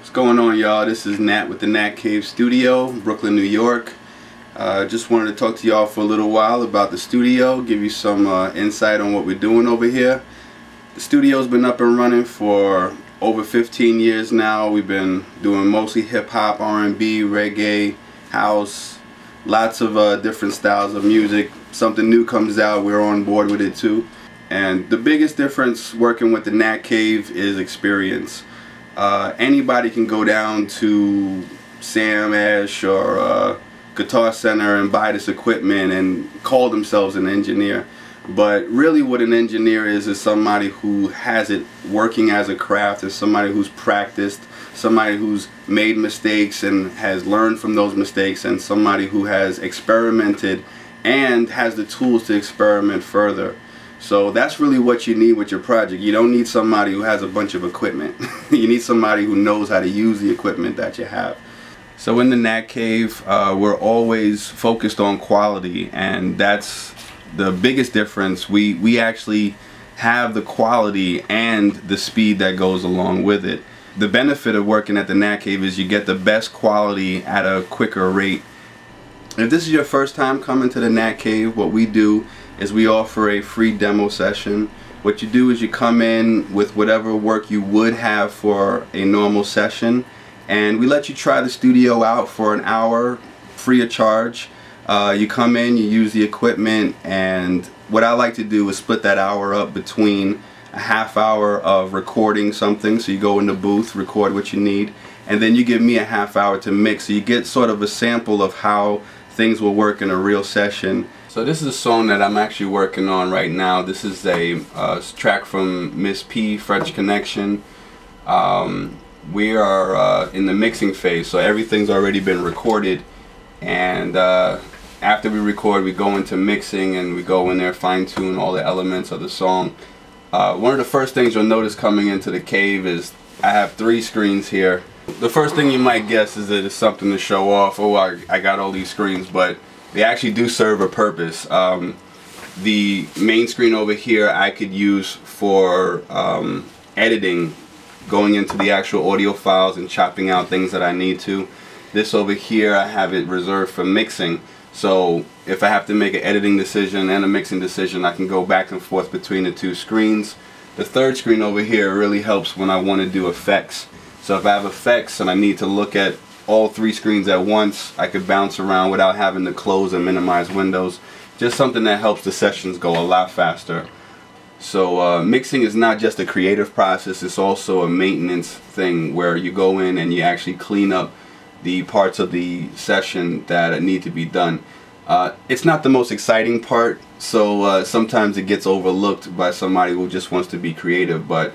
What's going on, y'all? This is Nat with the NatCave Studio, Brooklyn, New York. Just wanted to talk to y'all for a little while about the studio, give you some insight on what we're doing over here. The studio's been up and running for over 15 years now. We've been doing mostly hip-hop, R&B, reggae, house, lots of different styles of music. Something new comes out, we're on board with it too. And the biggest difference working with the NatCave is experience. Anybody can go down to Sam Ash or Guitar Center and buy this equipment and call themselves an engineer. But really what an engineer is somebody who has it working as a craft, is somebody who's practiced, somebody who's made mistakes and has learned from those mistakes, and somebody who has experimented and has the tools to experiment further. So that's really what you need with your project. You don't need somebody who has a bunch of equipment. You need somebody who knows how to use the equipment that you have. So in the NatCave, we're always focused on quality, and that's the biggest difference. We actually have the quality and the speed that goes along with it. The benefit of working at the NatCave is you get the best quality at a quicker rate. If this is your first time coming to the NatCave, what we do is we offer a free demo session. What you do is you come in with whatever work you would have for a normal session, and we let you try the studio out for an hour free of charge. You come in, you use the equipment, and what I like to do is split that hour up between a half hour of recording something. So you go in the booth, record what you need, and then you give me a half hour to mix, so you get sort of a sample of how things will work in a real session. So this is a song that I'm actually working on right now. This is a track from Miss P, French Connection. We are in the mixing phase, so everything's already been recorded, and after we record, we go into mixing and we go in there, fine-tune all the elements of the song. One of the first things you'll notice coming into the cave is I have 3 screens here. The first thing you might guess is that it's something to show off. Oh, I got all these screens, but they actually do serve a purpose. The main screen over here I could use for editing, going into the actual audio files and chopping out things that I need to. This over here, I have it reserved for mixing. So if I have to make an editing decision and a mixing decision, I can go back and forth between the 2 screens. The third screen over here really helps when I want to do effects. So if I have effects and I need to look at all 3 screens at once, I could bounce around without having to close and minimize windows. Just something that helps the sessions go a lot faster. So mixing is not just a creative process, it's also a maintenance thing where you go in and you actually clean up the parts of the session that need to be done. It's not the most exciting part, so sometimes it gets overlooked by somebody who just wants to be creative, but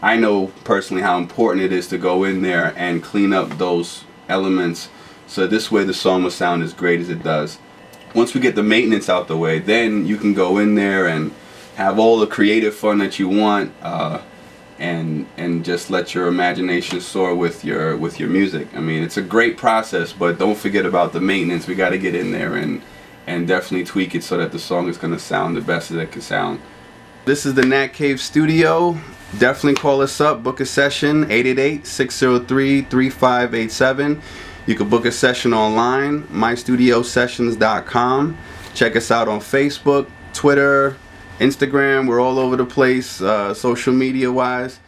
I know personally how important it is to go in there and clean up those elements, so this way the song will sound as great as it does. Once we get the maintenance out the way, then you can go in there and have all the creative fun that you want, and just let your imagination soar with your music. I mean, it's a great process, but don't forget about the maintenance. We got to get in there and definitely tweak it so that the song is going to sound the best that it can sound. This is the NatCave Studio. Definitely call us up, book a session, 888-603-3587. You can book a session online, mystudiosessions.com. Check us out on Facebook, Twitter, Instagram. We're all over the place, social media wise.